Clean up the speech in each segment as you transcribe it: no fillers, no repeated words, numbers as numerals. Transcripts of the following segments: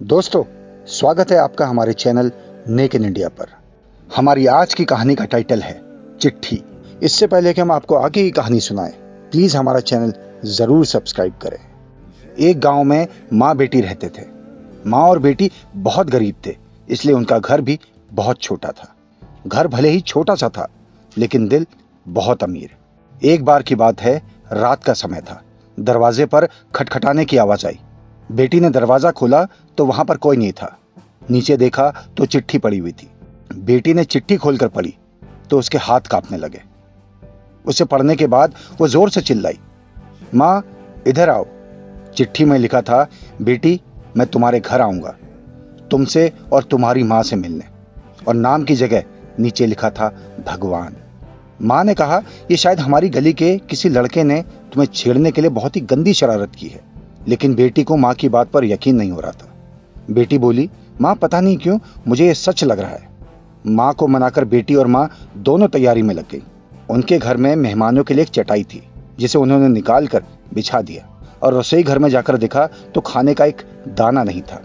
दोस्तों, स्वागत है आपका हमारे चैनल नेक इन इंडिया पर। हमारी आज की कहानी का टाइटल है चिट्ठी। इससे पहले कि हम आपको आगे की कहानी सुनाएं, प्लीज हमारा चैनल जरूर सब्सक्राइब करें। एक गांव में माँ बेटी रहते थे। माँ और बेटी बहुत गरीब थे, इसलिए उनका घर भी बहुत छोटा था। घर भले ही छोटा सा था, लेकिन दिल बहुत अमीर। एक बार की बात है, रात का समय था। दरवाजे पर खटखटाने की आवाज आई। बेटी ने दरवाजा खोला तो वहां पर कोई नहीं था। नीचे देखा तो चिट्ठी पड़ी हुई थी। बेटी ने चिट्ठी खोलकर पढ़ी तो उसके हाथ कांपने लगे। उसे पढ़ने के बाद वो जोर से चिल्लाई, माँ इधर आओ। चिट्ठी में लिखा था, बेटी मैं तुम्हारे घर आऊंगा, तुमसे और तुम्हारी माँ से मिलने। और नाम की जगह नीचे लिखा था भगवान। माँ ने कहा, ये शायद हमारी गली के किसी लड़के ने तुम्हें छेड़ने के लिए बहुत ही गंदी शरारत की है। लेकिन बेटी को माँ की बात पर यकीन नहीं हो रहा था। बेटी बोली, माँ पता नहीं क्यों मुझे ये सच लग रहा है। माँ को मनाकर बेटी और माँ दोनों तैयारी में लग गई। उनके घर में मेहमानों के लिए एक चटाई थी, जिसे उन्होंने निकाल कर बिछा दिया और रसोई घर में जाकर देखा तो खाने का एक दाना नहीं था।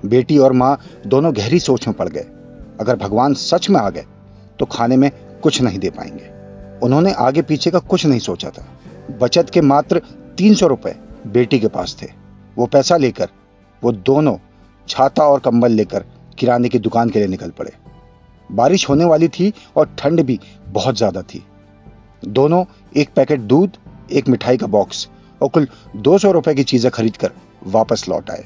बेटी और माँ दोनों गहरी सोच में पड़ गए। अगर भगवान सच में आ गए तो खाने में कुछ नहीं दे पाएंगे। उन्होंने आगे पीछे का कुछ नहीं सोचा था। बचत के मात्र 300 रुपए बेटी के पास थे। वो पैसा लेकर वो दोनों छाता और कंबल लेकर किराने की दुकान के लिए निकल पड़े। बारिश होने वाली थी और ठंड भी बहुत ज्यादा थी। दोनों एक पैकेट दूध, एक मिठाई का बॉक्स और कुल 200 रुपए की चीजें खरीदकर वापस लौट आए,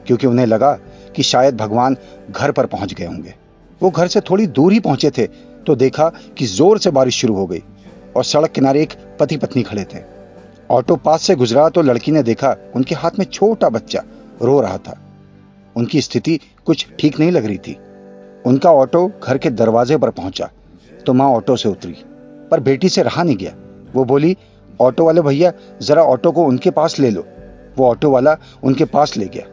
क्योंकि उन्हें लगा कि शायद भगवान घर पर पहुंच गए होंगे। वो घर से थोड़ी दूर ही पहुंचे थे तो देखा कि जोर से बारिश शुरू हो गई और सड़क किनारे एक पति पत्नी खड़े थे। ऑटो पास से गुजरा तो लड़की ने देखा उनके हाथ में छोटा बच्चा रो रहा था। उनकी स्थिति कुछ ठीक नहीं लग रही थी। उनका ऑटो घर के दरवाजे पर पहुंचा तो माँ ऑटो से उतरी, पर बेटी से रहा नहीं गया। वो बोली, ऑटो वाले भैया जरा ऑटो को उनके पास ले लो। वो ऑटो वाला उनके पास ले गया।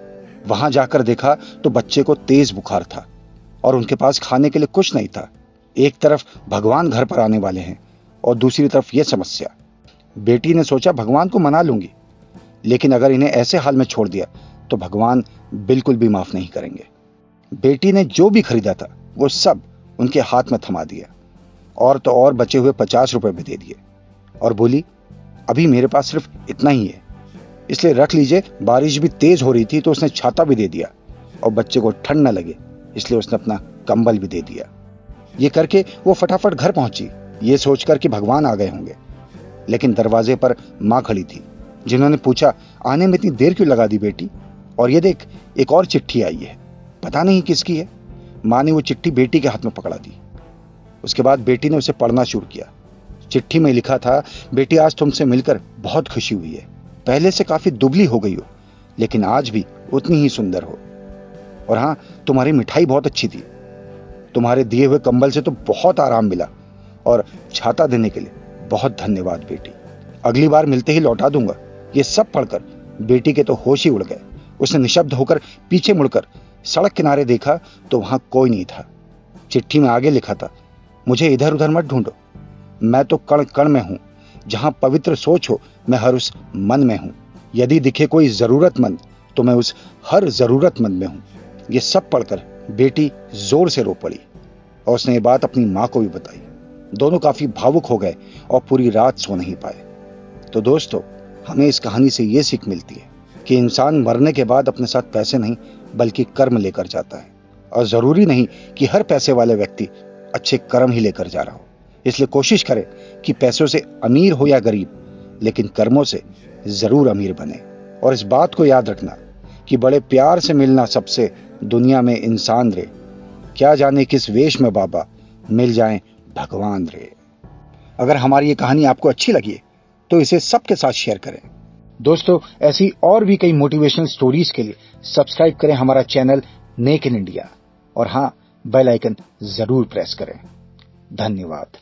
वहां जाकर देखा तो बच्चे को तेज बुखार था और उनके पास खाने के लिए कुछ नहीं था। एक तरफ भगवान घर पर आने वाले हैं और दूसरी तरफ यह समस्या। बेटी ने सोचा, भगवान को मना लूंगी, लेकिन अगर इन्हें ऐसे हाल में छोड़ दिया तो भगवान बिल्कुल भी माफ नहीं करेंगे। बेटी ने जो भी खरीदा था वो सब उनके हाथ में थमा दिया और तो और बचे हुए 50 रुपए भी दे दिए और बोली, अभी मेरे पास सिर्फ इतना ही है, इसलिए रख लीजिए। बारिश भी तेज हो रही थी तो उसने छाता भी दे दिया और बच्चे को ठंड न लगे इसलिए उसने अपना कंबल भी दे दिया। ये करके वो फटाफट घर पहुंची, ये सोचकर कि भगवान आ गए होंगे। लेकिन दरवाजे पर माँ खड़ी थी, जिन्होंने पूछा, आने में इतनी देर क्यों लगा दी बेटी? और ये देख, एक और चिट्ठी आई है, पता नहीं किसकी है। माँ ने वो चिट्ठी बेटी के हाथ में पकड़ा दी। उसके बाद बेटी ने उसे पढ़ना शुरू किया। चिट्ठी में लिखा था, बेटी आज तुमसे मिलकर बहुत खुशी हुई है। पहले से काफी दुबली हो गई हो, लेकिन आज भी उतनी ही सुंदर हो। और हाँ, तुम्हारी मिठाई बहुत अच्छी थी। तुम्हारे दिए हुए कंबल से तो बहुत आराम मिला और छाता देने के लिए बहुत धन्यवाद बेटी। अगली बार मिलते ही लौटा दूंगा। ये सब पढ़कर बेटी के तो होश ही उड़ गए। उसने निशब्द होकर पीछे मुड़कर सड़क किनारे देखा तो वहां कोई नहीं था। चिट्ठी में आगे लिखा था, मुझे इधर उधर मत ढूंढो, मैं तो कण कण में हूं। जहां पवित्र सोच हो मैं हर उस मन में हूं। यदि दिखे कोई जरूरतमंद तो मैं उस हर जरूरतमंद में हूं। ये सब पढ़कर बेटी जोर से रो पड़ी और उसने ये बात अपनी माँ को भी बताई। दोनों काफी भावुक हो गए और पूरी रात सो नहीं पाए। तो दोस्तों, हमें इस कहानी से ये सीख मिलती है कि इंसान मरने के बाद अपने साथ पैसे नहीं बल्कि कर्म लेकर जाता है, और जरूरी नहीं कि हर पैसे वाले व्यक्ति अच्छे कर्म ही लेकर जा रहा हो। इसलिए कोशिश करें कि पैसों से अमीर हो या गरीब, लेकिन कर्मों से जरूर अमीर बने। और इस बात को याद रखना कि बड़े प्यार से मिलना सबसे दुनिया में इंसान रे, क्या जाने किस वेश में बाबा मिल जाएं भगवान रे। अगर हमारी ये कहानी आपको अच्छी लगी तो इसे सबके साथ शेयर करें। दोस्तों, ऐसी और भी कई मोटिवेशनल स्टोरीज के लिए सब्सक्राइब करें हमारा चैनल नेक इन इंडिया, और हाँ, बेल आइकन जरूर प्रेस करें। धन्यवाद।